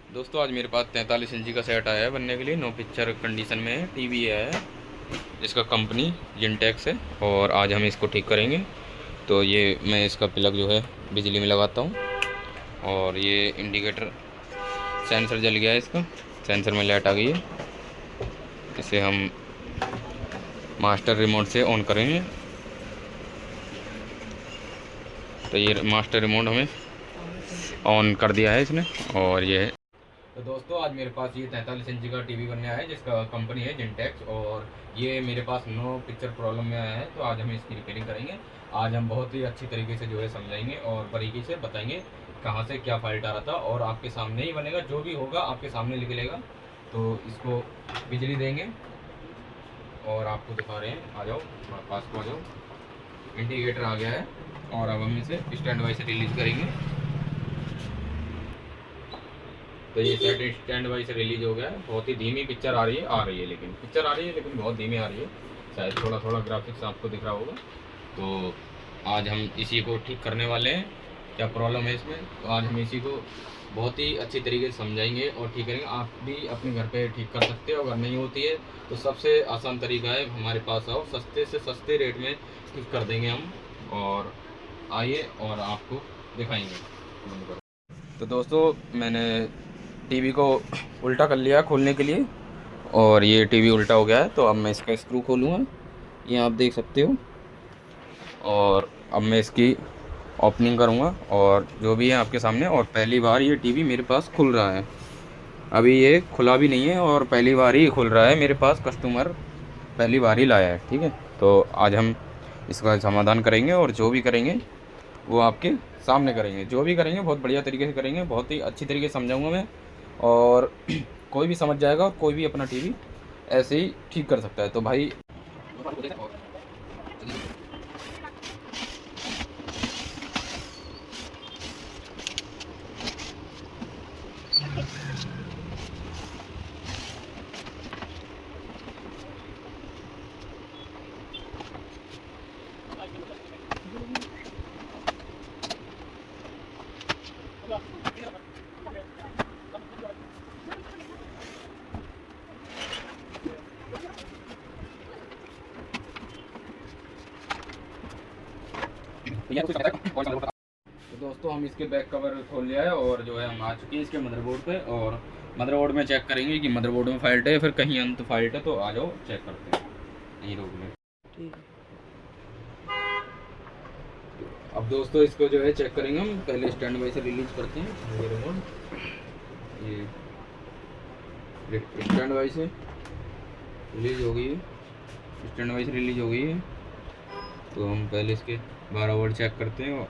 दोस्तों आज मेरे पास 43 इंची का सेट आया है बनने के लिए। नो पिक्चर कंडीशन में है, टीवी है जिसका कंपनी जिनटेक्स है। और आज हम इसको ठीक करेंगे। तो ये मैं इसका प्लग जो है बिजली में लगाता हूँ। और ये इंडिकेटर सेंसर जल गया है, इसका सेंसर में लाइट आ गई है। इसे हम मास्टर रिमोट से ऑन करेंगे। तो ये मास्टर रिमोट हमें ऑन कर दिया है इसने। और ये तो दोस्तों आज मेरे पास ये 43 इंची का टीवी बनने आया है जिसका कंपनी है जिनटेक्स। और ये मेरे पास नो पिक्चर प्रॉब्लम में आया है। तो आज हम इसकी रिपेयरिंग करेंगे। आज हम बहुत ही अच्छी तरीके से जो है समझाएंगे और बारीकी से बताएंगे कहाँ से क्या फॉल्ट आ रहा था। और आपके सामने ही बनेगा, जो भी होगा आपके सामने निकलेगा। तो इसको बिजली देंगे और आपको दिखा रहे हैं। आ जाओ पास को, आ जाओ। इंडिकेटर आ गया है और अब हम इसे स्टैंड बाई से रिलीज करेंगे। तो ये सेट स्टैंड बाई से रिलीज हो गया है। बहुत ही धीमी पिक्चर आ रही है, लेकिन पिक्चर आ रही है लेकिन बहुत धीमी आ रही है। शायद थोड़ा थोड़ा ग्राफिक्स आपको दिख रहा होगा। तो आज हम इसी को ठीक करने वाले हैं। क्या प्रॉब्लम है इसमें, तो आज हम इसी को बहुत ही अच्छी तरीके से समझाएंगे और ठीक करेंगे। आप भी अपने घर पे ठीक कर सकते हो। अगर नहीं होती है तो सबसे आसान तरीका है, हमारे पास आओ, सस्ते से सस्ते रेट में ठीक कर देंगे हम। और आइए और आपको दिखाएंगे। तो दोस्तों मैंने टीवी को उल्टा कर लिया खोलने के लिए और ये टीवी उल्टा हो गया है। तो अब मैं इसका स्क्रू खोलूँगा, ये आप देख सकते हो। और अब मैं इसकी ओपनिंग करूँगा और जो भी है आपके सामने। और पहली बार ये टीवी मेरे पास खुल रहा है, अभी ये खुला भी नहीं है और पहली बार ही खुल रहा है। मेरे पास कस्टमर पहली बार ही लाया है, ठीक है। तो आज हम इसका समाधान करेंगे और जो भी करेंगे वो आपके सामने करेंगे। जो भी करेंगे बहुत बढ़िया तरीके से करेंगे, बहुत ही अच्छी तरीके से समझाऊंगा मैं। और कोई भी समझ जाएगा और कोई भी अपना टीवी ऐसे ही ठीक कर सकता है। तो भाई तो दोस्तों हम इसके बैक कवर खोल लिया है और जो है हम आ चुके हैं इसके मदरबोर्ड पे। और मदरबोर्ड में चेक करेंगे कि मदरबोर्ड में फॉल्ट है या फिर कहीं अंत फॉल्ट है। तो आ जाओ चेक करते हैं, यहीं रोक लें। ठीक है। अब दोस्तों इसको जो है चेक करेंगे हम। पहले स्टैंड बाई से रिलीज करते हैं ये रिमोट। ये स्टैंड बाई से रिलीज हो गई है, स्टैंड बाई से रिलीज हो गई है। तो हम पहले इसके 12 वोल्ट चेक करते हैं,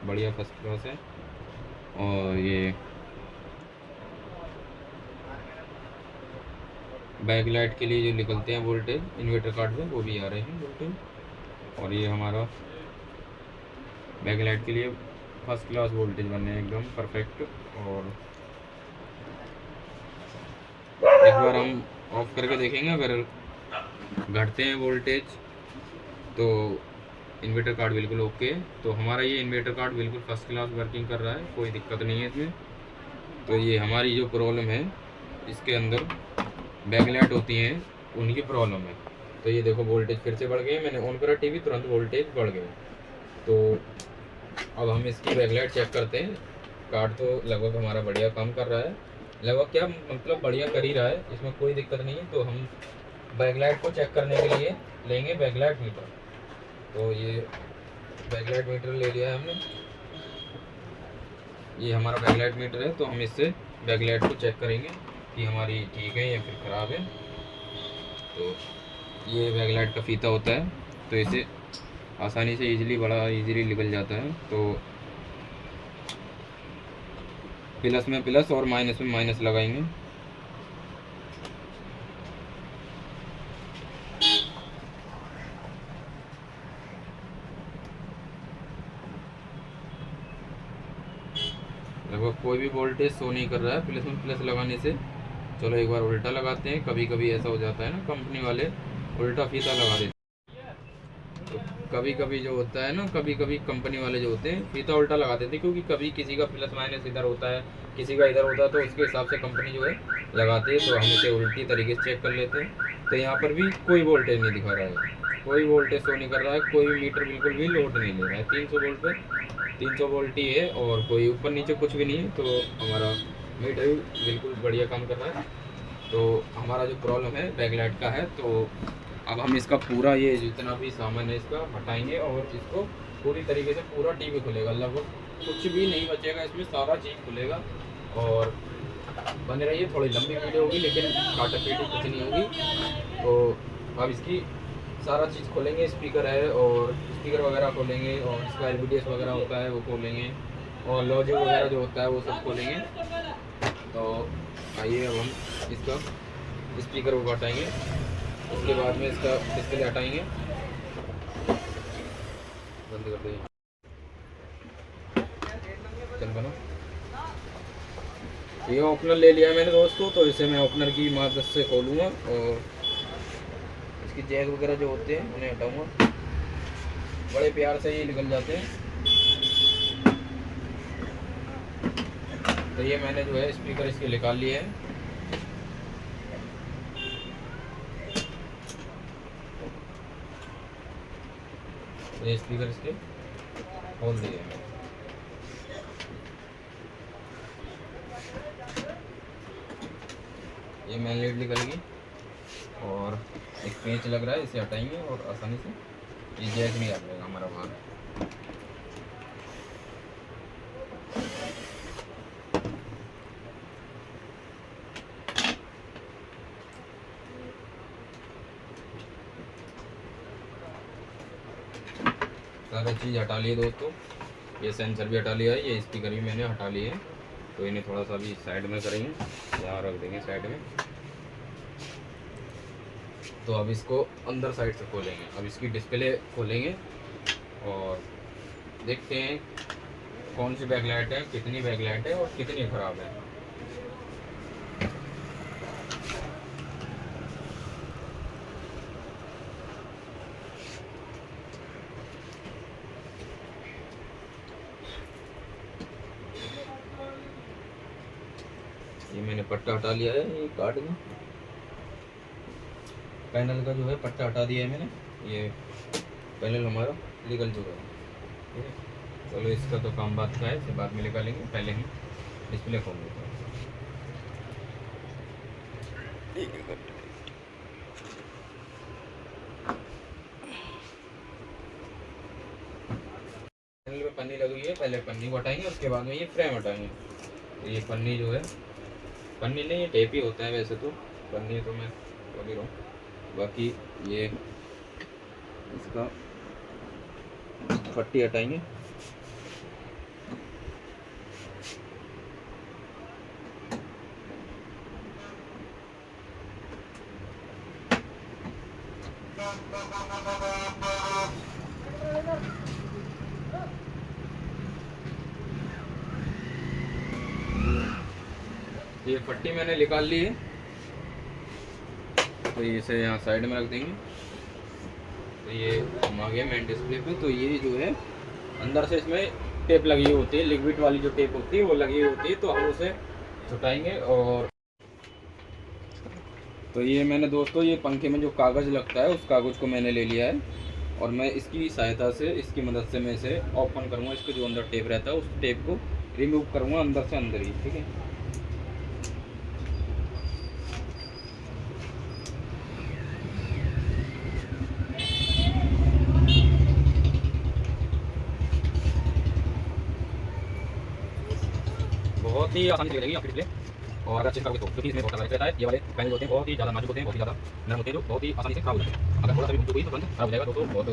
बढ़िया फर्स्ट क्लास है। और ये बैक लाइट के लिए जो निकलते हैं वोल्टेज इन्वर्टर कार्ड में, वो भी आ रहे हैं वोल्टेज। और ये हमारा बैक लाइट के लिए फर्स्ट क्लास वोल्टेज बने हैं, एकदम परफेक्ट। और एक बार हम ऑफ करके देखेंगे, अगर घटते हैं वोल्टेज तो इन्वर्टर कार्ड बिल्कुल ओके है। तो हमारा ये इन्वर्टर कार्ड बिल्कुल फर्स्ट क्लास वर्किंग कर रहा है, कोई दिक्कत नहीं है इसमें। तो ये हमारी जो प्रॉब्लम है इसके अंदर बैकलाइट होती हैं, उनकी प्रॉब्लम है। तो ये देखो वोल्टेज फिर से बढ़ गए, मैंने ऑन करा टीवी, तुरंत वोल्टेज बढ़ गए। तो अब हम इसकी बैकलाइट चेक करते हैं। कार्ड तो लगभग हमारा बढ़िया काम कर रहा है, लगभग क्या मतलब बढ़िया कर ही रहा है, इसमें कोई दिक्कत नहीं है। तो हम बैकलाइट को चेक करने के लिए लेंगे बैकलाइट मीटर। तो ये बैकलाइट मीटर ले लिया है हमने, ये हमारा बैकलाइट मीटर है। तो हम इससे बैकलाइट को चेक करेंगे कि हमारी ठीक है या फिर ख़राब है। तो ये बैकलाइट का फीता होता है, तो इसे आसानी से बड़ा इजीली निकल जाता है। तो प्लस में प्लस और माइनस में माइनस लगाएंगे। लगभग कोई भी वोल्टेज शो नहीं कर रहा है प्लस में प्लस लगाने से। चलो एक बार उल्टा लगाते हैं, कभी कभी ऐसा हो जाता है ना, कंपनी वाले उल्टा फीता लगा देते हैं। कभी कभी जो होता है ना, कभी कभी कंपनी वाले जो होते हैं फीता उल्टा लगा देते हैं, क्योंकि कभी किसी का प्लस माइनस इधर होता है, किसी का इधर होता है, तो उसके हिसाब से कंपनी जो है लगाती है। तो हम इसे उल्टी तरीके से चेक कर लेते हैं। तो यहाँ पर भी कोई वोल्टेज नहीं दिखा रहा है, कोई वोल्टेज शो नहीं कर रहा है, कोई मीटर बिल्कुल भी लोड नहीं ले रहा है। 300 वोल्ट पे 300 वोल्ट ही है और कोई ऊपर नीचे कुछ भी नहीं है। तो हमारा मीटर भी बिल्कुल बढ़िया काम कर रहा है। तो हमारा जो प्रॉब्लम है बैकलाइट का है। तो अब हम इसका पूरा ये जितना भी सामान है इसका हटाएंगे और इसको पूरी तरीके से पूरा टीवी खुलेगा, लगभग कुछ भी नहीं बचेगा इसमें, सारा चीज़ खुलेगा। और बने रहिए, थोड़ी लंबी वीडियो होगी लेकिन काटा पीटी कुछ नहीं होगी। तो अब इसकी सारा चीज़ खोलेंगे, स्पीकर है और स्पीकर वगैरह खोलेंगे, और इसका LVDS वगैरह होता है वो खोलेंगे, और लॉजिक वगैरह जो होता है वो सब खोलेंगे। तो आइए अब हम इसका स्पीकर को हटाएंगे, उसके बाद में इसका डिस्प्ले हटाएंगे। बंद कर देंगे, चल बना। ये ओपनर ले लिया मैंने दोस्तों, तो इसे मैं ओपनर की मदद से खोलूँगा और इसकी जैक वगैरह जो होते हैं उन्हें हटाऊँगा। बड़े प्यार से ये निकल जाते हैं। तो ये मैंने जो है स्पीकर इसके निकाल लिए हैं। तो ये स्पीकर इसके खोल दिए हैं। ये मेन लीड निकलेगी और एक पेंच लग रहा है, इसे हटाएंगे और आसानी से ये जैक नहीं आ जाएगा हमारा बाहर। सारी चीज़ हटा लिए दोस्तों, ये सेंसर भी हटा लिया है, ये स्पीकर भी मैंने हटा लिए है। तो इन्हें थोड़ा सा भी साइड में करेंगे, यहाँ रख देंगे साइड में। तो अब इसको अंदर साइड से खोलेंगे, अब इसकी डिस्प्ले खोलेंगे और देखते हैं कौन सी बैकलाइट है, कितनी बैकलाइट है और कितनी ख़राब है। ये मैंने पट्टा हटा लिया है, ये काट में पैनल का जो है पट्टा हटा दिया है मैंने। ये पैनल हमारा निकल चुका है, ठीक है। चलो इसका तो काम बात का है, इसे बाद में निकालेंगे, पहले ही डिस्प्ले खोल लेते हैं। पैनल में पन्नी लगी हुई है, पहले पन्नी को हटाएंगे, उसके बाद में ये फ्रेम हटाएंगे। तो ये पन्नी जो है, पन्नी नहीं ये टेप ही होता है वैसे तो, पन्नी तो मैं बोल ही रहा हूँ। बाकी ये इसका पट्टी हटाएंगे। ये पट्टी मैंने निकाल ली है, तो इसे यहाँ साइड में रख देंगे। तो ये हम आ गए मेन डिस्प्ले पे। तो ये जो है अंदर से इसमें टेप लगी हुई होती है, लिक्विड वाली जो टेप होती है वो लगी हुई होती है। तो हम उसे छुटाएंगे। और तो ये मैंने दोस्तों ये पंखे में जो कागज़ लगता है उस कागज़ को मैंने ले लिया है, और मैं इसकी सहायता से, इसकी मदद से मैं इसे ओपन करूँगा। इसके जो अंदर टेप रहता है उस टेप को रिमूव करूँगा अंदर से अंदर ही, ठीक है। बहुत ही आसानी से लगेगी आपकी डिस्प्ले, और अगर अच्छे करोगे तो, क्योंकि इसमें बहुत ज़्यादा रहता है। ये वाले पैनल होते हैं बहुत ही ज़्यादा नाजुक होते हैं, बहुत ही ज़्यादा नरम होते हैं, जो बहुत ही आसानी से खराब हो जाते हैं। अगर थोड़ा सा भी हुई तो तुरंत खराब हो जाएगा। दोस्तों बहुत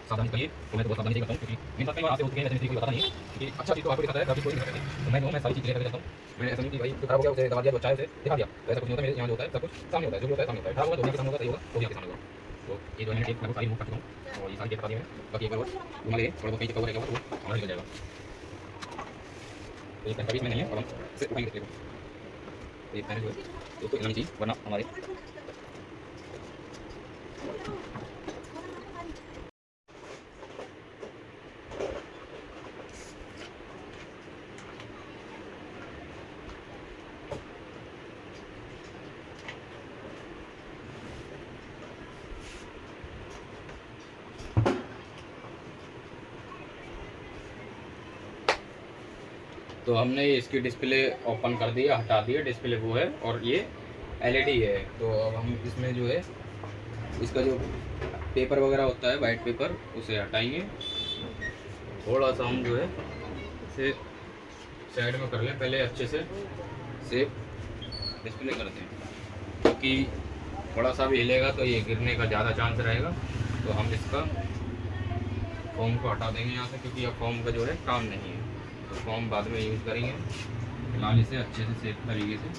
सावधानी करिए। तो मैं तो बहुत सावधानी से करता हूँ, क्योंकि मेरे साथ कई बार आपसे होती है, ऐसे किसी को बताता नहीं है कि अच्छा चीज़ तो आपको दिखाता है, खराब चीज़ कोई नहीं दिखाता है। तो मैं सारी चीज़ लेकर जाता हूँ। मैंने ऐसा नहीं कि भाई जो खराब हो गया उसे दबा दिया, जो अच्छा है उसे दिखा दिया, तो ऐसा कुछ नहीं होता। मेरे यहाँ जो होता है सब कुछ सामने होता है, जो भी होता है सामने होता है। खराब होगा तो यहाँ के सामने होगा, सही होगा तो यहाँ के सामने होगा। तो ये जो मैंने टेप मैं सारी रिमूव कर चुका हूँ, और ये सारी टेप हटा दी मैंने। बाकी एक बार और घुमा लेंगे, थोड़ा बहुत कहीं कवर रहेगा तो वो हमारा निकल जाएगा। तो ये पैन कभी इसमें नहीं है, और हम इसे उठाएंगे डिस्प्ले को। तो ये पैनल जो है दोस्तों इलानी चाहिए, वरना हमारे तो हमने इसकी डिस्प्ले ओपन कर दिया, हटा दिया, डिस्प्ले वो है और ये एलईडी है। तो अब हम इसमें जो है इसका जो पेपर वगैरह होता है वाइट पेपर उसे हटाएंगे। थोड़ा सा हम जो है इसे साइड में कर लें, पहले अच्छे से सेफ डिस्प्ले करते हैं, क्योंकि थोड़ा सा भी हिलेगा तो ये गिरने का ज़्यादा चांस रहेगा। तो हम इसका फोम को हटा देंगे यहाँ से, क्योंकि अब फोम का जो है काम नहीं है, तो फोम बाद में यूज़ करेंगे। फिलहाल इसे अच्छे से सेफ तरीके से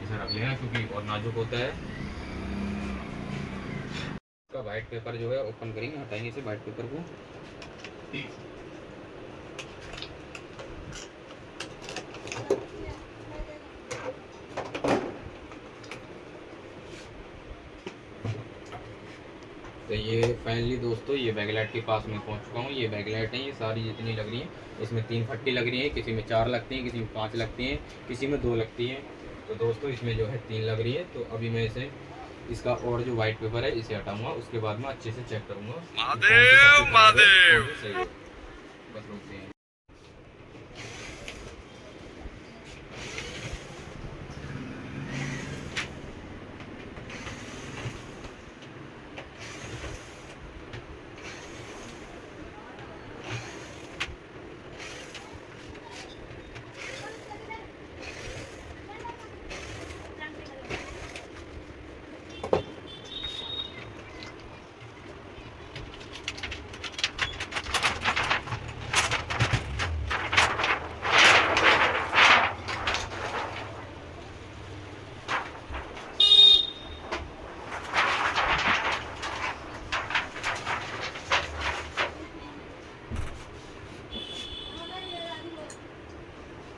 इसे रख लेना, क्योंकि बहुत नाजुक होता है। इसका वाइट पेपर जो है ओपन करेंगे, हटाएंगे इसे वाइट पेपर को। तो ये फाइनली दोस्तों ये बैकलाइट के पास में पहुंच चुका हूँ। ये बैकलाइट है, ये सारी जितनी लग रही हैं, इसमें 3 फट्टी लग रही हैं, किसी में 4 लगती हैं, किसी में 5 लगती हैं, किसी में 2 लगती हैं। तो दोस्तों इसमें जो है 3 लग रही है। तो अभी मैं इसे इसका और जो वाइट पेपर है इसे हटाऊंगा, उसके बाद में अच्छे से चेक करूँगा सही है। बस रुकते हैं।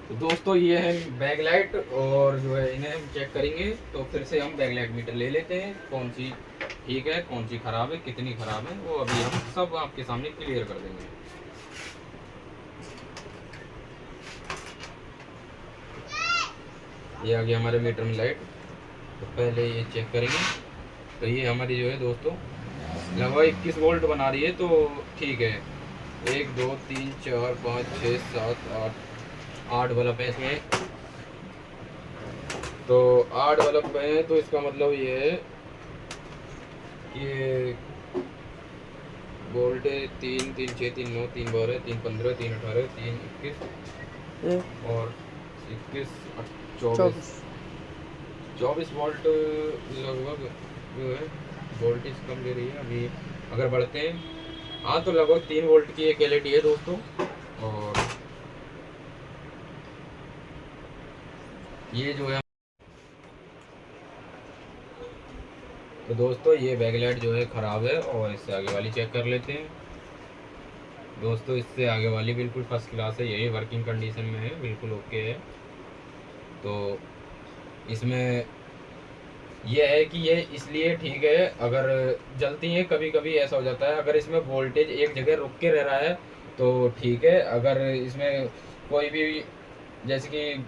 तो दोस्तों ये है बैकलाइट, और जो है इन्हें हम चेक करेंगे। तो फिर से हम बैकलाइट मीटर ले लेते हैं, कौन सी ठीक है कौन सी ख़राब है, कितनी ख़राब है, वो अभी हम सब आपके सामने क्लियर कर देंगे। ये आ गया हमारे मीटर में लाइट। तो पहले ये चेक करेंगे। तो ये हमारी जो है दोस्तों लगभग 21 वोल्ट बना रही है, तो ठीक है। 1 2 3 4 5 6 7 8 बल्ब है इसमें। तो 8 बल्ब है, तो इसका मतलब ये है कि वोल्टेज 3 3 6 3 9 3 12 3 15 3 18 3 21 और 21 24 वोल्ट लगभग जो है वोल्टेज कम दे रही है अभी। अगर बढ़ते हैं हाँ तो लगभग 3 वोल्ट की एक एलईडी है दोस्तों। और ये जो है तो दोस्तों ये बैकलाइट जो है ख़राब है, और इससे आगे वाली चेक कर लेते हैं। दोस्तों इससे आगे वाली बिल्कुल फर्स्ट क्लास है, यही वर्किंग कंडीशन में है, बिल्कुल ओके है। तो इसमें यह है कि ये इसलिए ठीक है, अगर जलती हैं कभी कभी ऐसा हो जाता है, अगर इसमें वोल्टेज एक जगह रुक के रह रहा है तो ठीक है। अगर इसमें कोई भी जैसे कि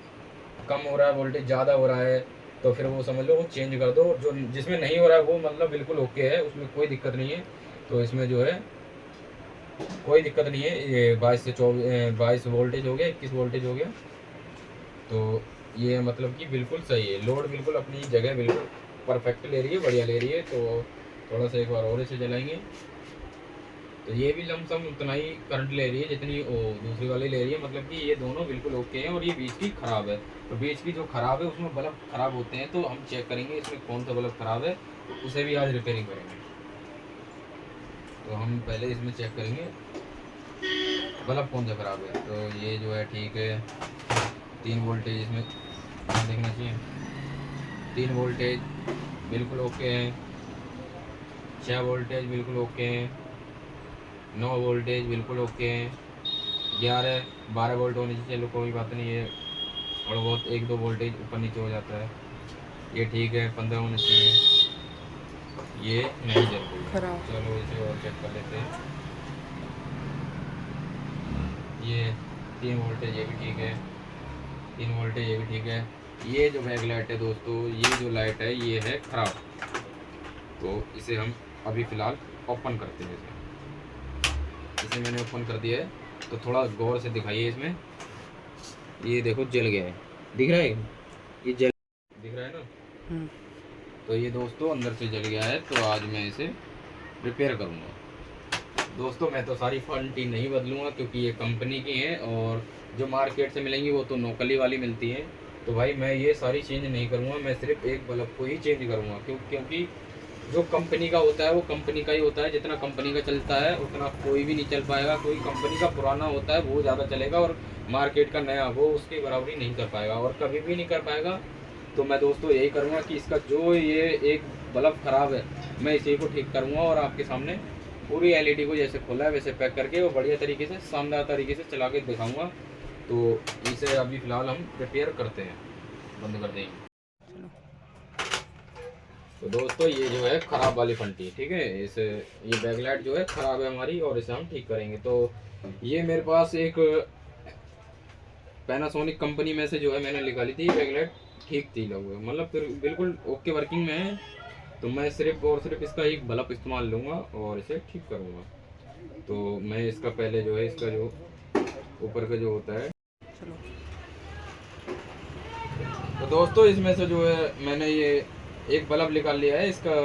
कम हो रहा है, वोल्टेज ज़्यादा हो रहा है, तो फिर वो समझ लो वो चेंज कर दो। जो जिसमें नहीं हो रहा है वो मतलब बिल्कुल ओके है, उसमें कोई दिक्कत नहीं है। तो इसमें जो है कोई दिक्कत नहीं है। ये 22 से 22 वोल्टेज हो गया, 21 वोल्टेज हो गया। तो ये मतलब कि बिल्कुल सही है, लोड बिल्कुल अपनी जगह बिल्कुल परफेक्ट ले रही है, बढ़िया ले रही है। तो थोड़ा सा एक बार और इसे जलाएंगे। तो ये भी लमसम उतना ही करंट ले रही है जितनी वो दूसरी वाली ले रही है, मतलब कि ये दोनों बिल्कुल ओके हैं। और ये बीच की ख़राब है, तो बीच की जो ख़राब है उसमें बल्ब ख़राब होते हैं, तो हम चेक करेंगे इसमें कौन सा बल्ब ख़राब है, उसे भी आज रिपेयरिंग करेंगे। तो हम पहले इसमें चेक करेंगे बल्ब कौन सा ख़राब है। तो ये जो है ठीक है, 3 वोल्टेज इसमें देखना चाहिए, 3 वोल्टेज बिल्कुल ओके हैं, 6 वोल्टेज बिल्कुल ओके हैं, 9 वोल्टेज बिल्कुल ओके हैं, 11 12 वोल्ट होने चाहिए, चलो कोई बात नहीं है, और बहुत 1-2 वोल्टेज ऊपर नीचे हो जाता है, ये ठीक है। 15 होने चाहिए, ये नहीं जल रही है। चलो इसे और चेक कर लेते हैं। ये 3 वोल्टेज ये भी ठीक है, 3 वोल्टेज ये भी ठीक है। ये जो बैक लाइट है दोस्तों, ये जो लाइट है ये है ख़राब। तो इसे हम अभी फ़िलहाल ओपन करते हैं। इसे मैंने ओपन कर दिया है, तो थोड़ा गौर से दिखाइए इसमें। ये देखो जल गया है, दिख रहा है, ये जल दिख रहा है ना। तो ये दोस्तों अंदर से जल गया है, तो आज मैं इसे रिपेयर करूँगा। दोस्तों मैं तो सारी फंटी नहीं बदलूँगा क्योंकि ये कंपनी की है, और जो मार्केट से मिलेंगी वो तो नोकली वाली मिलती है। तो भाई मैं ये सारी चेंज नहीं करूँगा, मैं सिर्फ एक बल्ब को ही चेंज करूँगा, क्योंकि जो कंपनी का होता है वो कंपनी का ही होता है। जितना कंपनी का चलता है उतना कोई भी नहीं चल पाएगा। कोई कंपनी का पुराना होता है वो ज़्यादा चलेगा, और मार्केट का नया वो उसकी बराबरी नहीं कर पाएगा, और कभी भी नहीं कर पाएगा। तो मैं दोस्तों यही करूँगा कि इसका जो ये एक बल्ब ख़राब है मैं इसी को ठीक करूँगा, और आपके सामने पूरी एलईडी को जैसे खोला है वैसे पैक करके वो बढ़िया तरीके से शानदार तरीके से चला के दिखाऊँगा। तो इसे अभी फ़िलहाल हम रिपेयर करते हैं, बंद कर देंगे। तो दोस्तों ये जो है ख़राब वाली फंटी, ठीक है, इसे ये बैकलाइट जो है ख़राब है हमारी, और इसे हम ठीक करेंगे। तो ये मेरे पास एक पैनासोनिक कंपनी में से जो है मैंने निकाली थी बैकलाइट, ठीक थी लगभग, मतलब फिर बिल्कुल ओके वर्किंग में है। तो मैं सिर्फ और सिर्फ इसका एक बल्ब इस्तेमाल लूँगा और इसे ठीक करूँगा। तो मैं इसका पहले जो है इसका जो ऊपर का जो होता है, तो दोस्तों इसमें से जो है मैंने ये एक बल्ब निकाल लिया है। इसका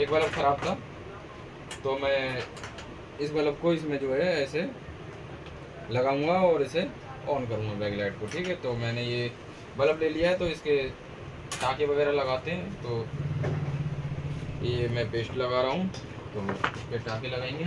एक बल्ब ख़राब था, तो मैं इस बल्ब को इसमें जो है ऐसे लगाऊंगा और इसे ऑन करूंगा बैकलाइट को, ठीक है। तो मैंने ये बल्ब ले लिया है, तो इसके टाँके वगैरह लगाते हैं। तो ये मैं पेस्ट लगा रहा हूँ, तो इस पर टाँके लगाएंगे।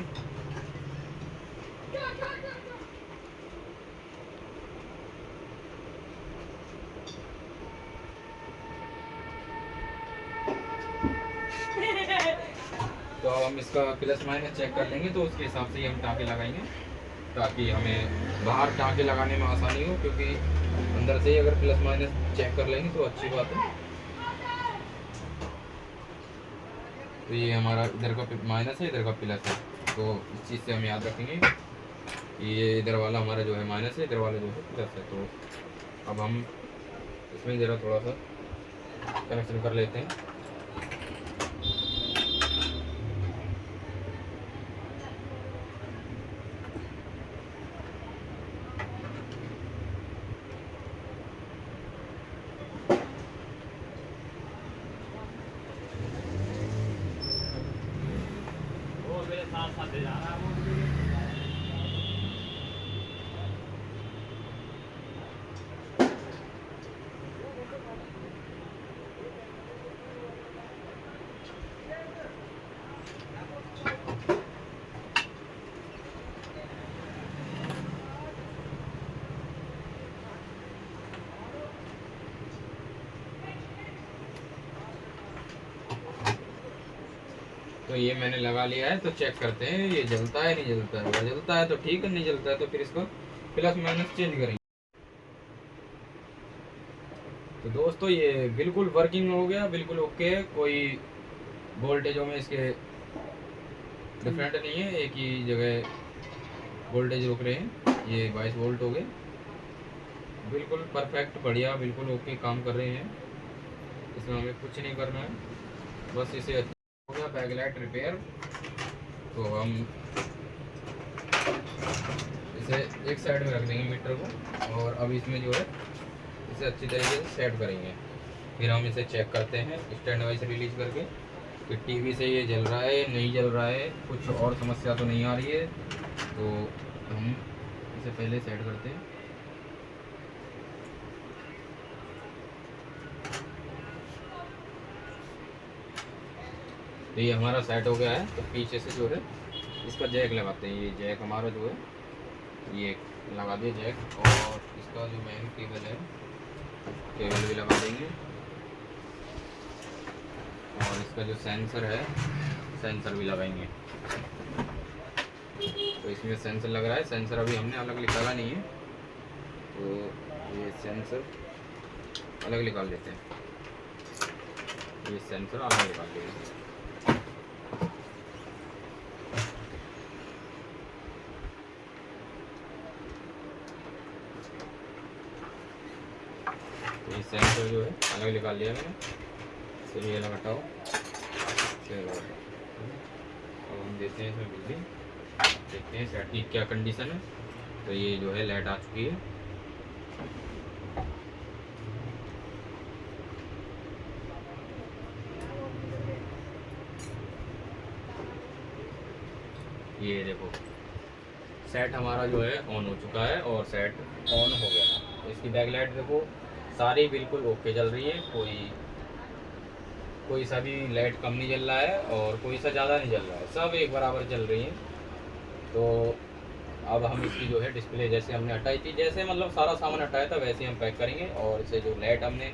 तो अब हम इसका प्लस माइनस चेक कर लेंगे, तो उसके हिसाब से ही हम टाँके लगाएंगे, ताकि हमें बाहर टाँके लगाने में आसानी हो, क्योंकि अंदर से ही अगर प्लस माइनस चेक कर लेंगे तो अच्छी बात है। तो ये हमारा इधर का माइनस है, इधर का प्लस है, तो इस चीज़ से हम याद रखेंगे। ये इधर वाला हमारा जो है माइनस है, इधर वाला जो है प्लस है। तो अब हम इसमें ज़रा थोड़ा सा कनेक्शन कर लेते हैं। तो ये मैंने लगा लिया है, तो चेक करते हैं ये जलता है नहीं जलता है। अगर जलता है तो ठीक है, नहीं जलता है तो फिर इसको प्लस माइनस चेंज करेंगे। तो दोस्तों ये बिल्कुल वर्किंग हो गया, बिल्कुल ओके है। कोई वोल्टेजों में इसके डिफरेंट नहीं है, एक ही जगह वोल्टेज रोक रहे हैं। ये 22 वोल्ट हो गए, बिल्कुल परफेक्ट बढ़िया, बिल्कुल ओके काम कर रहे हैं। इसमें हमें कुछ नहीं करना है, बस इसे हो गया बैकलाइट रिपेयर। तो हम इसे एक साइड में रख देंगे मीटर को, और अब इसमें जो है इसे अच्छी तरीके से सेट करेंगे। फिर हम इसे चेक करते हैं स्टैंड वाइज रिलीज करके कि टीवी से ये जल रहा है नहीं जल रहा है, कुछ और समस्या तो नहीं आ रही है। तो हम इसे पहले सेट करते हैं। तो ये हमारा सेट हो गया है। तो पीछे से जो है इसका जैक लगाते हैं। ये जैक हमारा जो है ये लगा दिए जैक, और इसका जो मेन केबल है केबल भी लगा देंगे, और इसका जो सेंसर है सेंसर भी लगाएंगे। तो इसमें सेंसर लग रहा है, सेंसर अभी हमने अलग निकाला नहीं है, तो ये सेंसर अलग निकाल लेते हैं। ये सेंसर अलग निकाल लेंगे। ये सेंसर जो है अलग निकाल लिया मैंने। चलिए ये लगाओ, चलो अब हम देते हैं इसमें बिजली, देखते हैं सेट की क्या कंडीशन है। तो ये जो है लाइट आ चुकी है। ये देखो सेट हमारा जो है ऑन हो चुका है और सेट ऑन हो गया। इसकी बैकलाइट देखो सारी बिल्कुल ओके चल रही है, कोई सा भी लाइट कम नहीं जल रहा है और कोई सा ज़्यादा नहीं जल रहा है, सब एक बराबर चल रही हैं। तो अब हम इसकी जो है डिस्प्ले जैसे हमने हटाई थी, जैसे मतलब सारा सामान हटाया था वैसे हम पैक करेंगे। और इसे जो लाइट हमने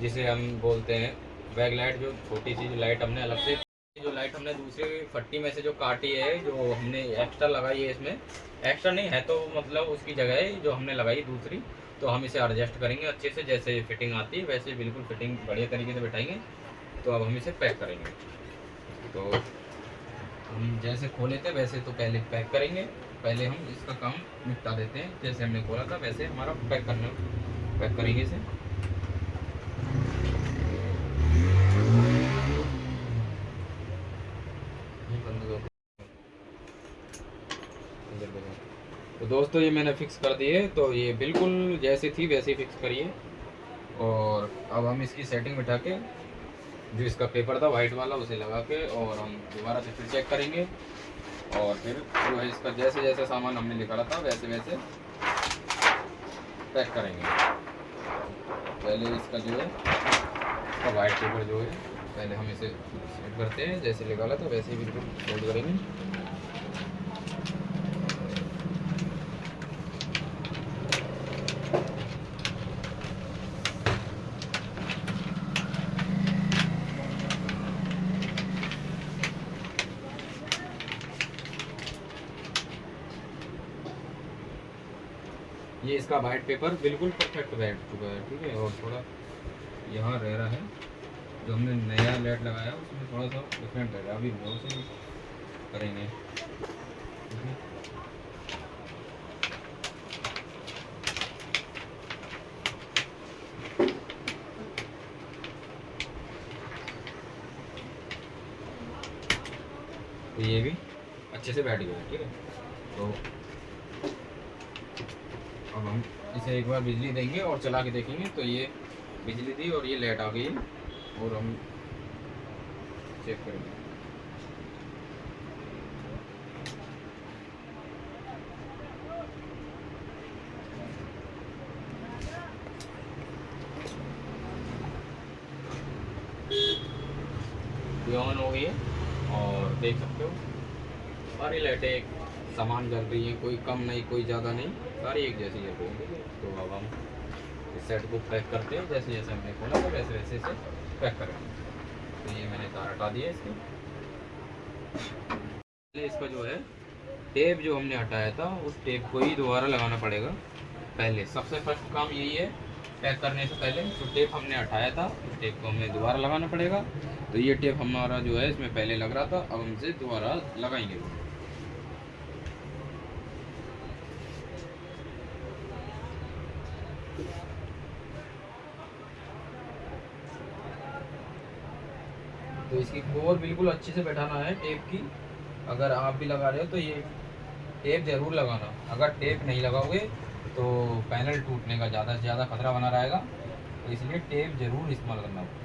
जिसे हम बोलते हैं बैक लाइट, जो छोटी सी जो लाइट हमने अलग से जो लाइट हमने दूसरी फट्टी में से जो काटी है, जो हमने एक्स्ट्रा लगाई है, इसमें एक्स्ट्रा नहीं है तो मतलब उसकी जगह है जो हमने लगाई दूसरी, तो हम इसे एडजस्ट करेंगे अच्छे से, जैसे फिटिंग आती है वैसे बिल्कुल फिटिंग बढ़िया तरीके से बैठाएंगे। तो अब हम इसे पैक करेंगे। तो हम जैसे खोले थे वैसे तो पहले पैक करेंगे, पहले हम इसका काम निपटा देते हैं। जैसे हमने खोला था वैसे हमारा पैक करेंगे इसे। तो दोस्तों ये मैंने फिक्स कर दी है, तो ये बिल्कुल जैसे थी वैसे ही फिक्स करिए। और अब हम इसकी सेटिंग बिठा के जो इसका पेपर था वाइट वाला उसे लगा के और हम दोबारा से फिर चेक करेंगे। और फिर जो है इसका जैसे जैसे सामान हमने निकाला था वैसे वैसे पैक करेंगे। पहले इसका जो है इसका वाइट पेपर जो है पहले हम इसे सेट करते हैं, जैसे निकाला था वैसे ही बिल्कुल फोल्ड करेंगे। ये इसका वाइट पेपर बिल्कुल परफेक्ट बैठ चुका है, ठीक है। और थोड़ा यहाँ रह रहा है, जो हमने नया लाइट लगाया उसमें थोड़ा सा डिफरेंट रह रहा है, अभी वो से करेंगे। तो ये भी अच्छे से बैठ गया है, ठीक है। तो अब हम इसे एक बार बिजली देंगे और चला के देखेंगे। तो ये बिजली दी और ये लाइट आ गई है और हम चेक करेंगे। ये ऑन हो गई है और देख सकते हो सारी लाइटें समान जल रही हैं, कोई कम नहीं कोई ज़्यादा नहीं, सारी एक जैसी जल रही है। तो अब हम इस सेट को पैक करते हैं, जैसे जैसे हमने खोला था वैसे वैसे इसे पैक करेंगे। तो ये मैंने तार हटा दिया इसकी। इसका जो है टेप जो हमने हटाया था उस टेप को ही दोबारा लगाना पड़ेगा। पहले सबसे फर्स्ट काम यही है, पैक करने से पहले जो टेप हमने हटाया था उस टेप को हमें दोबारा लगाना पड़ेगा। तो ये टेप हमारा जो है इसमें पहले लग रहा था, अब हम इसे दोबारा लगाएंगे। तो इसकी कोर बिल्कुल अच्छे से बैठाना है टेप की। अगर आप भी लगा रहे हो तो ये टेप ज़रूर लगाना, अगर टेप नहीं लगाओगे तो पैनल टूटने का ज़्यादा से ज़्यादा खतरा बना रहेगा। तो इसलिए टेप ज़रूर इस्तेमाल करना होगा।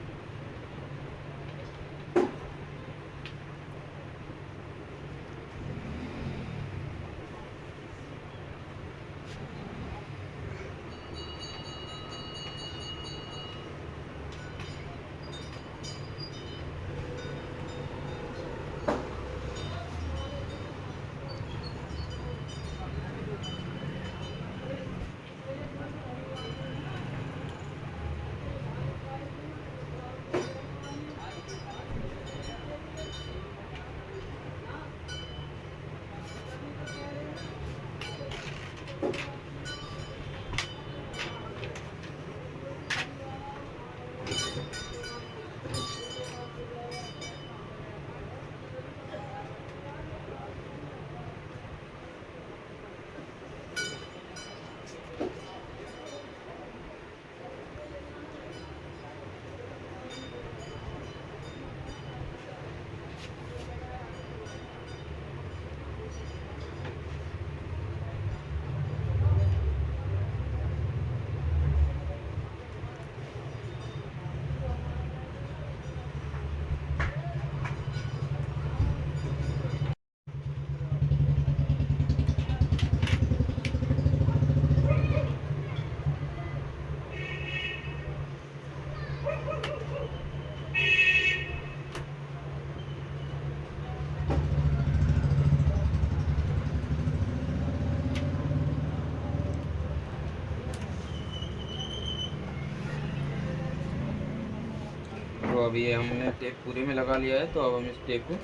तो अब ये हमने टेप पूरे में लगा लिया है, तो अब हम इस टेप को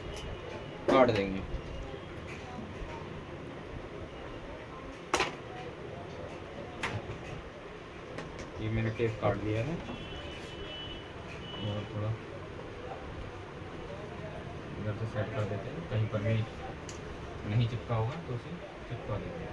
काट देंगे। ये मैंने टेप काट लिया है और थोड़ा इधर से सेट कर देते हैं, कहीं पर भी नहीं चिपका होगा तो उसे चिपका देते हैं।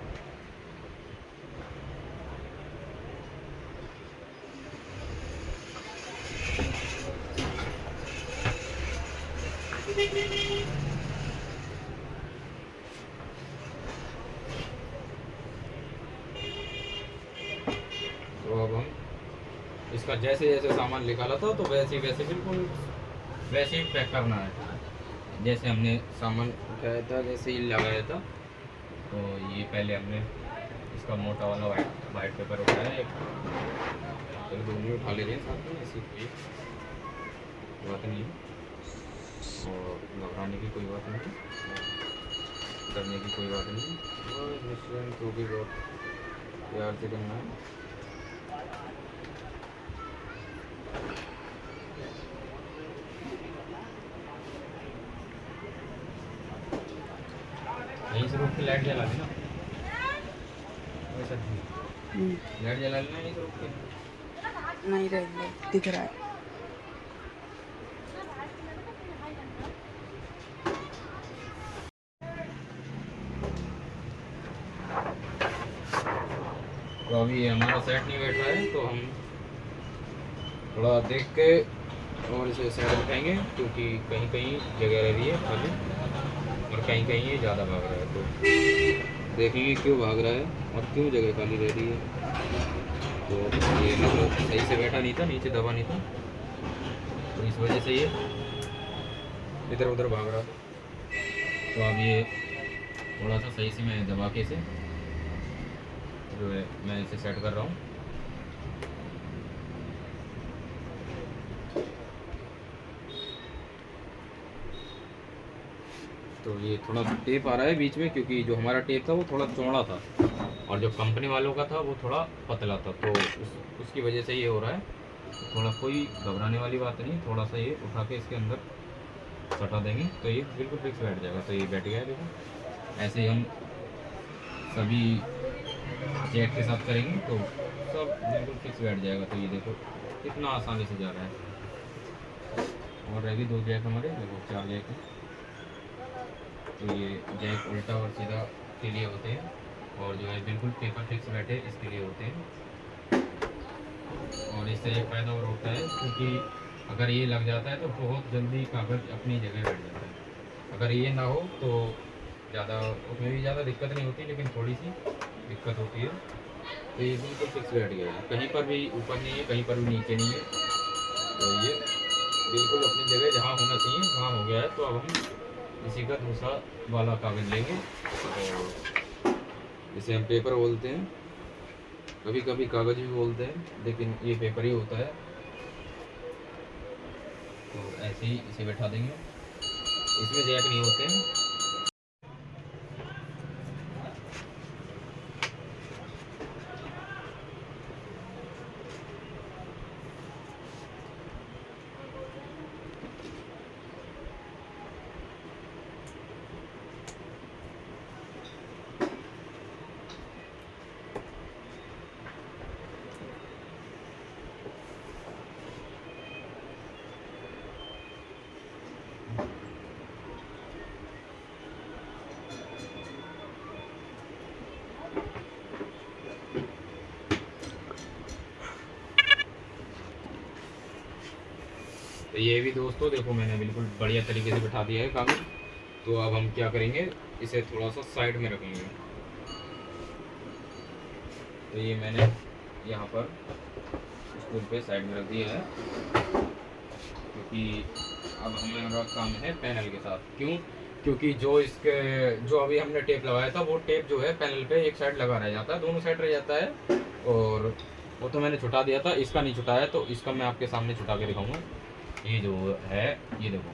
तो अब हम इसका जैसे जैसे सामान निकाला था तो वैसे वैसे बिल्कुल वैसे ही पैक करना है। जैसे हमने सामान उठाया था वैसे ही लगाया था। तो ये पहले हमने इसका मोटा वाला वाइट पेपर उठाया, एक तो दोनों उठा ले रहे हैं साथ में, ऐसी कोई बात नहीं है और घबराने की कोई बात नहीं, डरने की कोई बात नहीं, और मिश्रण को भी बहुत प्यार से करना है। यहीं से रुक के लाइट जला लेना, लाइट जला लेना यहीं से रुक के। नहीं रहेंगे, दिख रहा है। तो अभी हमारा सेट नहीं बैठ रहा है, तो हम थोड़ा देख के और इसे सेट उठाएंगे, क्योंकि कहीं कहीं जगह रह रही है खाली और कहीं कहीं ये ज़्यादा भाग रहा है। तो देखेंगे क्यों भाग रहा है और क्यों जगह खाली रह रही है। तो ये मतलब सही से बैठा नहीं था, नीचे दबा नहीं था, तो इस वजह से ये इधर उधर भाग रहा था। तो अब ये थोड़ा सा सही से मैं दबा के इसे जो है मैं इसे सेट कर रहा हूँ। तो ये थोड़ा टेप आ रहा है बीच में, क्योंकि जो हमारा टेप था वो थोड़ा चौड़ा था और जो कंपनी वालों का था वो थोड़ा पतला था, तो उसकी वजह से ये हो रहा है। थोड़ा कोई घबराने वाली बात नहीं, थोड़ा सा ये उठा के इसके अंदर सटा देंगे तो ये बिल्कुल फिक्स बैठ जाएगा। तो ये बैठ गया है, देखो ऐसे ही हम सभी जेट के साथ करेंगे तो सब बिल्कुल फिक्स बैठ जाएगा। तो ये देखो कितना आसानी से जा रहा है। और रह गई 2 जैक हमारे, देखो 4 जैक हैं। तो ये जैक उल्टा और सीधा के लिए होते हैं, और जो है बिल्कुल पेपर फिक्स बैठे इसके लिए होते हैं। और इससे एक फ़ायदा और होता है, क्योंकि अगर ये लग जाता है तो बहुत जल्दी कागज़ अपनी जगह बैठ जाता है। अगर ये ना हो तो ज़्यादा उसमें भी ज़्यादा दिक्कत नहीं होती, लेकिन थोड़ी सी दिक्कत होती है। तो ये बिल्कुल फिक्स बैठ गया है, कहीं पर भी ऊपर नहीं है, कहीं पर भी नीचे नहीं है। तो ये बिल्कुल अपनी जगह जहाँ होना चाहिए वहाँ हो गया है। तो अब हम इसी का दूसरा वाला कागज़ लेंगे, और इसे हम पेपर बोलते हैं, कभी कभी कागज़ भी बोलते हैं, लेकिन ये पेपर ही होता है। तो ऐसे ही इसे बैठा देंगे, इसमें जैक नहीं होते हैं। तो ये भी दोस्तों देखो मैंने बिल्कुल बढ़िया तरीके से बिठा दिया है कागज़। तो अब हम क्या करेंगे, इसे थोड़ा सा साइड में रखेंगे। तो ये मैंने यहाँ पर स्टूल पे साइड में रख दिया है, क्योंकि अब हमारा काम है पैनल के साथ। क्यों? क्योंकि जो अभी हमने टेप लगाया था वो टेप जो है पैनल पे एक साइड लगा रह जाता है, दोनों साइड रह जाता है। और वो तो मैंने छुटा दिया था, इसका नहीं छुटाया, तो इसका मैं आपके सामने छुटा के दिखाऊंगा। ये जो है ये देखो,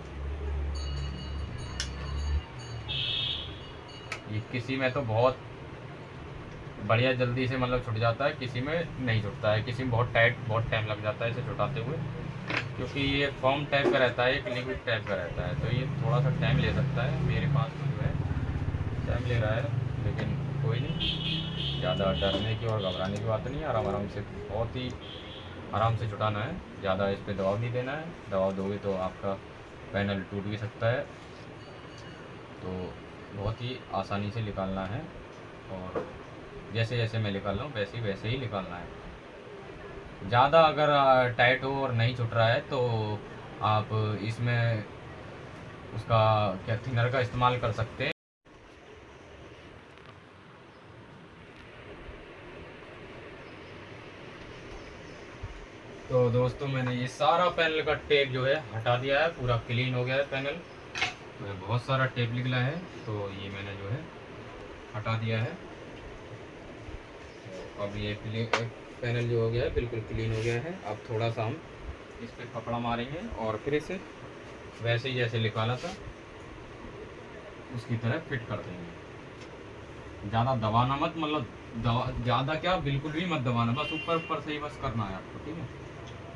ये किसी में तो बहुत बढ़िया जल्दी से मतलब छुट जाता है, किसी में नहीं छुटता है, किसी में बहुत टाइट बहुत टाइम लग जाता है इसे छुटाते हुए। क्योंकि ये फॉर्म टाइप का रहता है, एक लिक्विड टाइप का रहता है, तो ये थोड़ा सा टाइम ले सकता है। मेरे पास तो जो है टाइम ले रहा है, लेकिन कोई नहीं, ज़्यादा डरने की और घबराने की बात नहीं है। आराम आराम से, बहुत ही आराम से छुटाना है, ज़्यादा इस पर दबाव नहीं देना है। दबाव दोगे तो आपका पैनल टूट भी सकता है। तो बहुत ही आसानी से निकालना है, और जैसे जैसे मैं निकाल रहा हूँ वैसे ही निकालना है। ज़्यादा अगर टाइट हो और नहीं छूट रहा है तो आप इसमें उसका क्या थिनर का इस्तेमाल कर सकते हैं। तो दोस्तों मैंने ये सारा पैनल का टेप जो है हटा दिया है, पूरा क्लीन हो गया है पैनल। तो बहुत सारा टेप निकला है, तो ये मैंने जो है हटा दिया है। तो अब ये पैनल जो हो गया है बिल्कुल क्लीन हो गया है। अब थोड़ा सा हम इस पर कपड़ा मारेंगे और फिर इसे वैसे ही जैसे निकाला था उसकी तरह फिट कर देंगे। ज़्यादा दबाना मत, मतलब ज़्यादा क्या, बिल्कुल भी मत दबाना, बस ऊपर ऊपर से ही बस करना है आपको, ठीक है।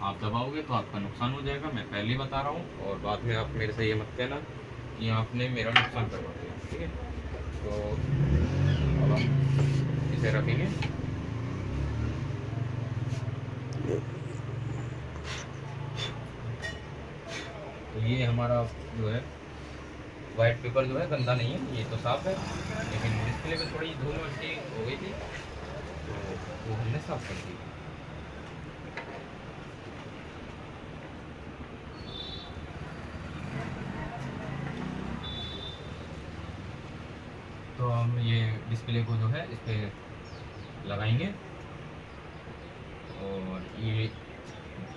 आप दबाओगे तो आपका नुकसान हो जाएगा, मैं पहले ही बता रहा हूँ, और बाद में आप मेरे से ये मत कहना कि आपने मेरा नुकसान करवा दिया, ठीक है। तो अब हम इसे रखेंगे। तो ये हमारा जो है वाइट पेपर जो है गंदा नहीं है, ये तो साफ़ है, लेकिन डिस्प्ले पे थोड़ी धूल मिट्टी हो गई थी, तो वो हमने साफ़ कर दी। तो हम ये डिस्प्ले को जो है इस पर लगाएंगे, और ये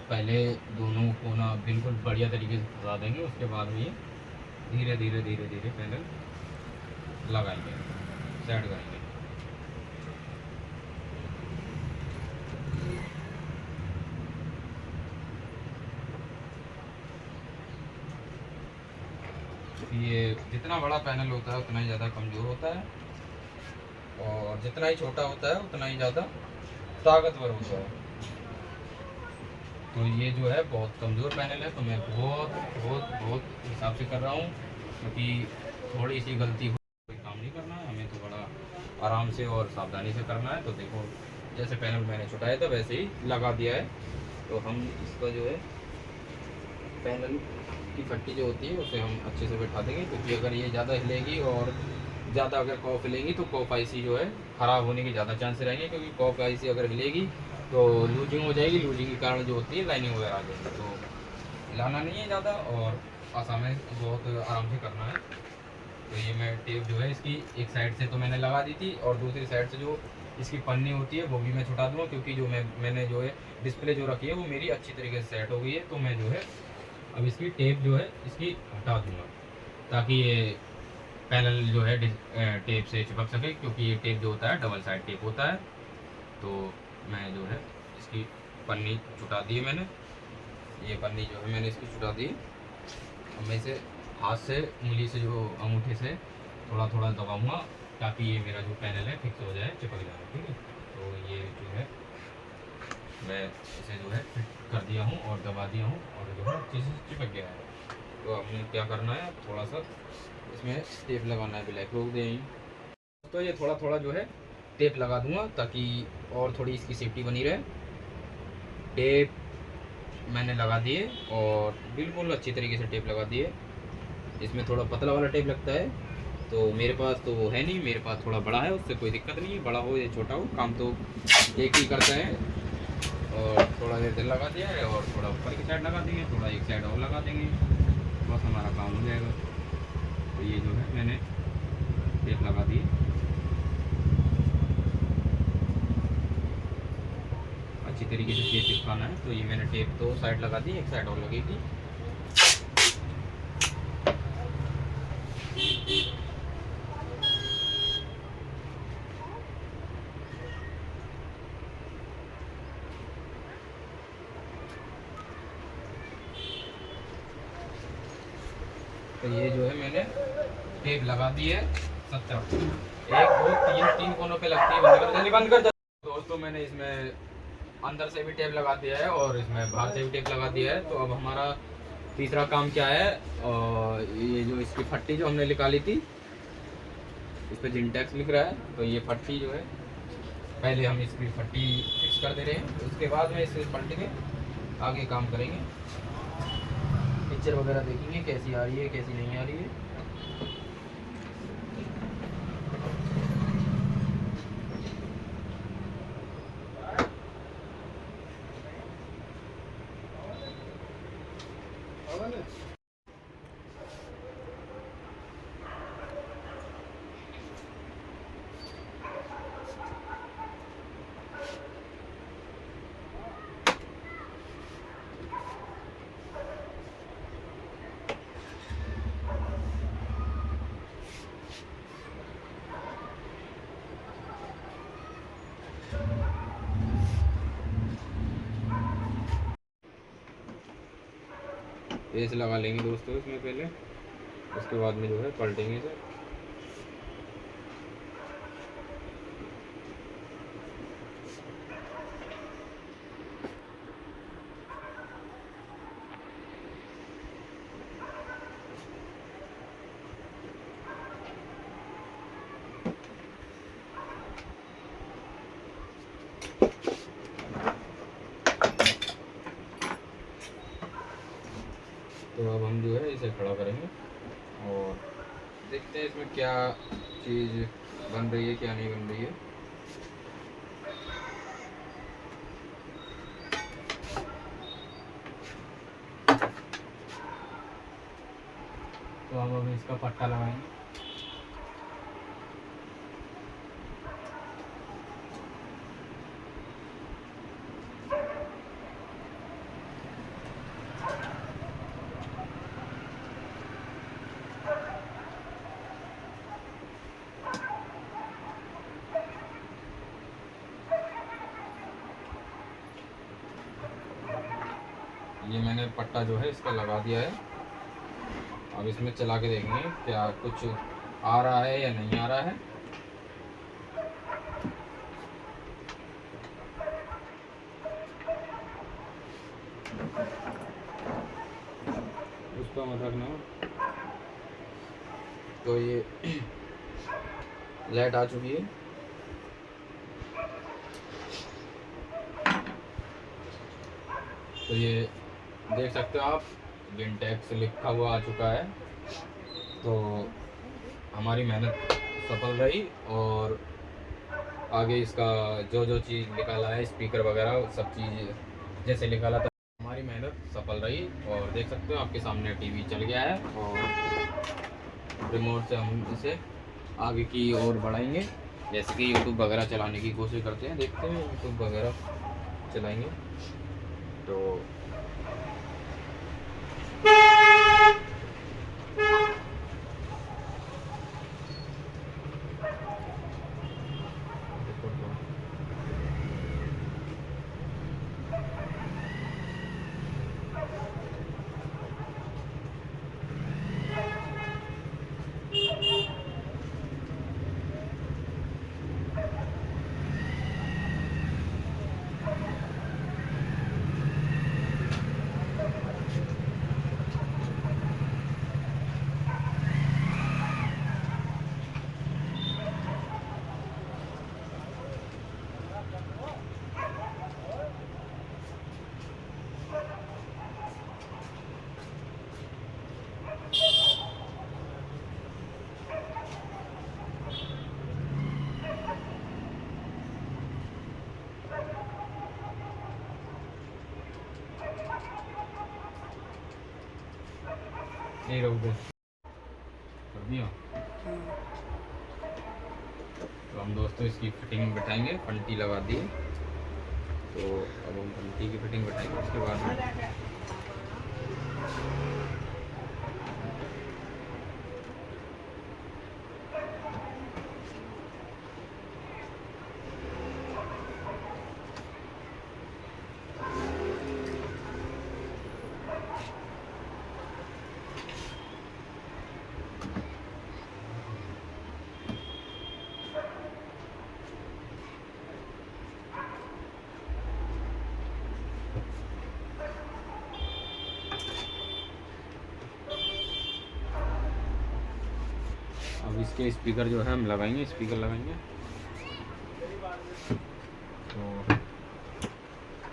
पहले दोनों कोना बिल्कुल बढ़िया तरीके से फंसा देंगे, उसके बाद में ये धीरे धीरे धीरे धीरे पैनल लगाएंगे, सेट करेंगे। ये जितना बड़ा पैनल होता है उतना ही ज़्यादा कमज़ोर होता है, और जितना ही छोटा होता है उतना ही ज़्यादा ताकतवर होता है। तो ये जो है बहुत कमज़ोर पैनल है, तो मैं बहुत बहुत बहुत हिसाब से कर रहा हूँ, क्योंकि थोड़ी सी गलती हो कोई काम नहीं करना है, हमें तो बड़ा आराम से और सावधानी से करना है। तो देखो जैसे पैनल मैंने छुटाया था वैसे ही लगा दिया है। तो हम इसका जो है पैनल की पट्टी जो होती है उसे हम अच्छे से बैठा देंगे, क्योंकि अगर ये ज़्यादा हिलेगी और ज़्यादा अगर कॉफ हिलेगी तो कॉफ आईसी जो है ख़राब होने के ज़्यादा चांस रहेंगे, क्योंकि कॉफ आईसी अगर हिलेगी तो लूजिंग हो जाएगी, लूजिंग के कारण जो होती है लाइनिंग वगैरह आ जाएगी। तो हिलाना नहीं है ज़्यादा, और आसानी बहुत आराम से करना है। तो ये मैं टेप जो है इसकी एक साइड से तो मैंने लगा दी थी, और दूसरी साइड से जो इसकी पन्नी होती है वो भी मैं छुटा दूँगा, क्योंकि जो मैंने जो है डिस्प्ले जो रखी है वो मेरी अच्छी तरीके से सेट हो गई है। तो मैं जो है अब इसकी टेप जो है इसकी हटा दूँगा, ताकि ये पैनल जो है टेप से चिपक सके, क्योंकि ये टेप जो होता है डबल साइड टेप होता है। तो मैं जो है इसकी पन्नी छुटा दी है मैंने, ये पन्नी जो है मैंने इसकी छुटा दी। अब मैं इसे हाथ से, उंगली से, जो अंगूठे से थोड़ा थोड़ा दबाऊँगा, ताकि ये मेरा जो पैनल है फिक्स हो जाए, चिपक जाए, ठीक है। तो ये जो है मैं इसे जो है फिट कर दिया हूँ और दबा दिया हूँ, और जो है अच्छे से चिपक गया है। तो हमने क्या करना है, थोड़ा सा इसमें टेप लगाना है, ब्लैक रोक दें। तो ये थोड़ा थोड़ा जो है टेप लगा दूंगा, ताकि और थोड़ी इसकी सेफ्टी बनी रहे। टेप मैंने लगा दिए, और बिल्कुल अच्छी तरीके से टेप लगा दिए। इसमें थोड़ा पतला वाला टेप लगता है, तो मेरे पास तो वो है नहीं, मेरे पास थोड़ा बड़ा है, उससे कोई दिक्कत नहीं है, बड़ा हो या छोटा हो काम तो एक ही करता है। और थोड़ा इधर लगा दिया है, और थोड़ा ऊपर की साइड लगा देंगे, थोड़ा एक साइड और लगा देंगे, बस हमारा काम हो जाएगा। तो ये जो है मैंने टेप लगा दी, अच्छी तरीके से टेप चिपकाना है। तो ये मैंने टेप दो साइड लगा दी, एक साइड और लगेगी। तो ये जो है मैंने टेप लगा दी है 70, 1 2 3 कोनों पे लगती है। बंद कर, जल्दी बंद कर। दोस्तों मैंने इसमें अंदर से भी टेप लगा दिया है और इसमें बाहर से भी टेप लगा दिया है। तो अब हमारा तीसरा काम क्या है, और ये जो इसकी फट्टी जो हमने निकाली थी, इस पर जिनटेक्स लिख रहा है, तो ये फट्टी जो है पहले हम इसकी फट्टी फिक्स कर दे रहे हैं। उसके बाद में इसे पलट के आगे काम करेंगे, पिक्चर वगैरह देखेंगे कैसी आ रही है कैसी नहीं आ रही है। ऐसे लगा लेंगे दोस्तों इसमें पहले, उसके बाद में जो है पलटेंगे इसे। तो अब हम जो है इसे खड़ा करेंगे और देखते हैं इसमें क्या चीज़ बन रही है क्या नहीं बन रही है। तो हम अब इसका पट्टा लगाएंगे। ये मैंने पट्टा जो है इसका लगा दिया है। अब इसमें चला के देखेंगे क्या कुछ आ रहा है या नहीं आ रहा है। उसका मत रखना। तो ये लाइट आ चुकी है। तो ये देख सकते हो आप, जिनटेक्स लिखा हुआ आ चुका है। तो हमारी मेहनत सफल रही और आगे इसका जो जो चीज़ निकाला है, स्पीकर वगैरह सब चीज़ जैसे निकाला था, हमारी मेहनत सफल रही। और देख सकते हो आपके सामने टीवी चल गया है और रिमोट से हम इसे आगे की ओर बढ़ाएंगे। जैसे कि यूट्यूब वगैरह चलाने की कोशिश करते हैं, देखते हैं यूट्यूब वगैरह चलाएंगे। तो नहीं रोक दे कर दिया। तो हम दोस्तों इसकी फिटिंग बैठाएंगे, फंटी लगा दिए। तो अब हम फंटी की फिटिंग बैठाएंगे, उसके बाद में इसके स्पीकर जो है हम लगाएंगे, स्पीकर लगाएंगे। तो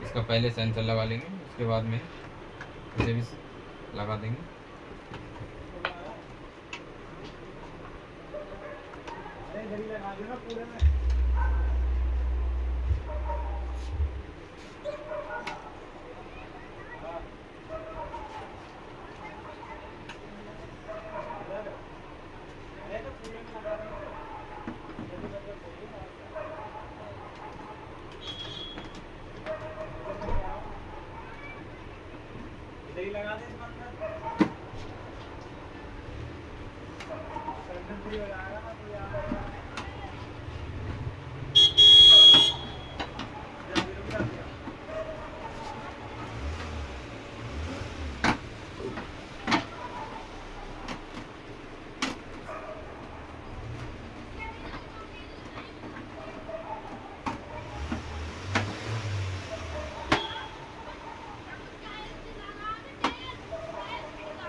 इसका पहले सेंसर लगा लेंगे, उसके बाद में इसे भी लगा देंगे।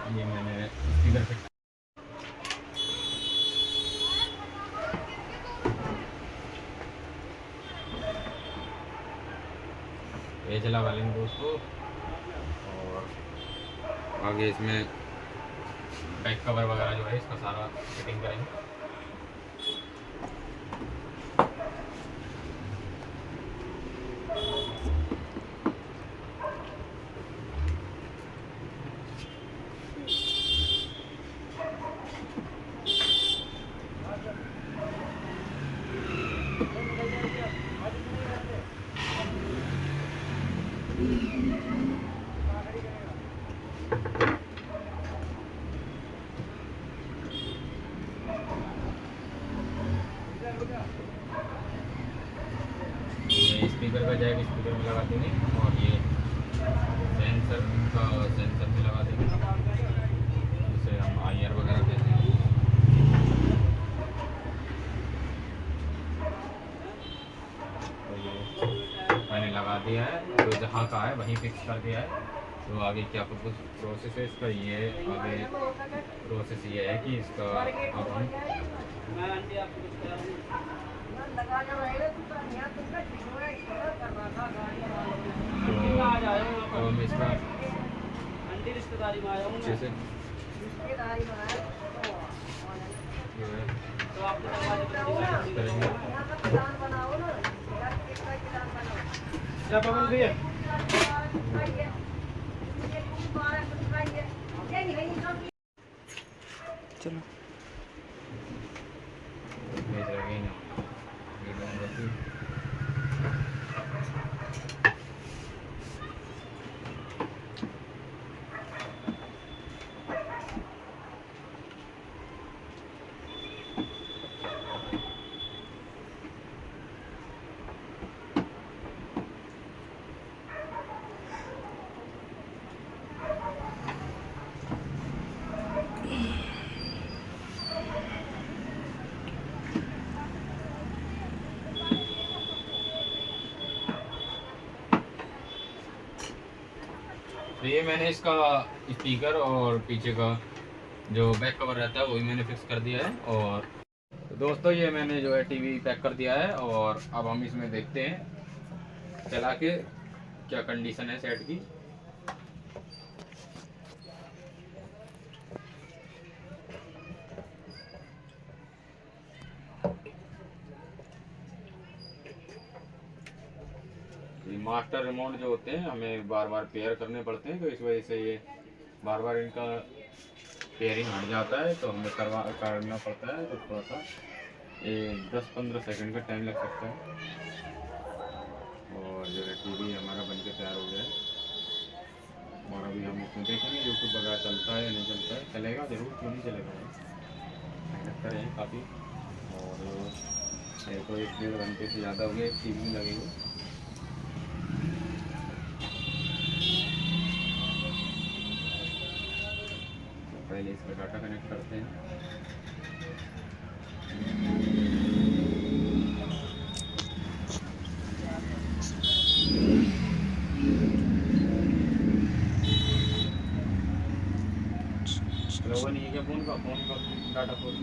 ये मैंने स्पीकर फिट ये चला वालेंगे दोस्तों। और आगे इसमें बैक कवर वगैरह जो है इसका सारा फिटिंग करेंगे। ये स्पीकर का जैक स्पीकर में लगा देंगे और ये सेंसर का सेंसर में लगा देंगे, जिसे हम IR वगैरह कहते हैं। तो ये मैंने लगा दिया है, जो जहाँ का है वहीं फिक्स कर दिया है। तो आगे क्या प्रोसेस है इसका, ये आगे प्रोसेस ये है कि इसका अब हम तो हम इसका अच्छे से चलो तो ये मैंने इसका स्पीकर और पीछे का जो बैक कवर रहता है वही मैंने फिक्स कर दिया है। और तो दोस्तों ये मैंने जो है टीवी पैक कर दिया है और अब हम इसमें देखते हैं चला के क्या कंडीशन है सेट की। मास्टर रिमोट जो होते हैं हमें बार बार पेयर करने पड़ते हैं, तो इस वजह से ये बार बार इनका पेयरिंग हट जाता है, तो हमें करना पड़ता है। तो थोड़ा सा ये 10-15 सेकंड का टाइम लग सकता है। और जो है टीवी हमारा बनके तैयार हो गया है और अभी हम इसमें देखेंगे यूट्यूब वगैरह चलता है या नहीं चलता है। चलेगा ज़रूर, क्यों नहीं चलेगा, मेहनत करें काफ़ी। और तो 1-1.5 घंटे से ज़्यादा हो गया टीवी में लगे हुए। पहले इसका डाटा कनेक्ट करते हैं। नहीं है क्या फोन का डाटा खोल।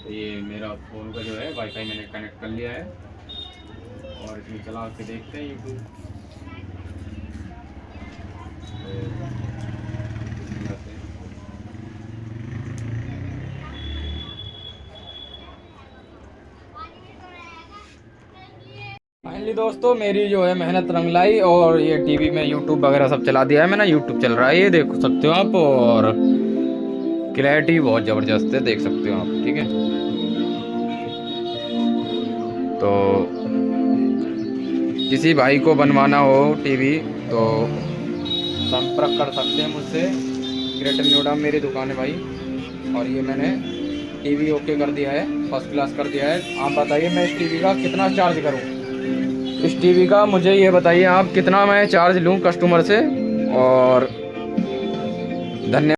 तो ये मेरा फ़ोन का जो है वाईफाई मैंने कनेक्ट कर लिया है और इसमें चला के देखते हैं यूट्यूब। फाइनली दोस्तों मेरी जो है मेहनत रंग लाई और ये टीवी में यूट्यूब वगैरह सब चला दिया है मैंने। यूट्यूब चल रहा है, ये देख सकते हो आप, और क्लैरिटी बहुत ज़बरदस्त है, देख सकते हो आप। ठीक है, तो किसी भाई को बनवाना हो टीवी तो संपर्क कर सकते हैं मुझसे। ग्रेटर नोएडा में मेरी दुकान है भाई। और ये मैंने टीवी ओके कर दिया है, फर्स्ट क्लास कर दिया है। आप बताइए मैं इस टीवी का कितना चार्ज करूं? इस टीवी का मुझे ये बताइए आप कितना मैं चार्ज लूं कस्टमर से। और धन्यवाद।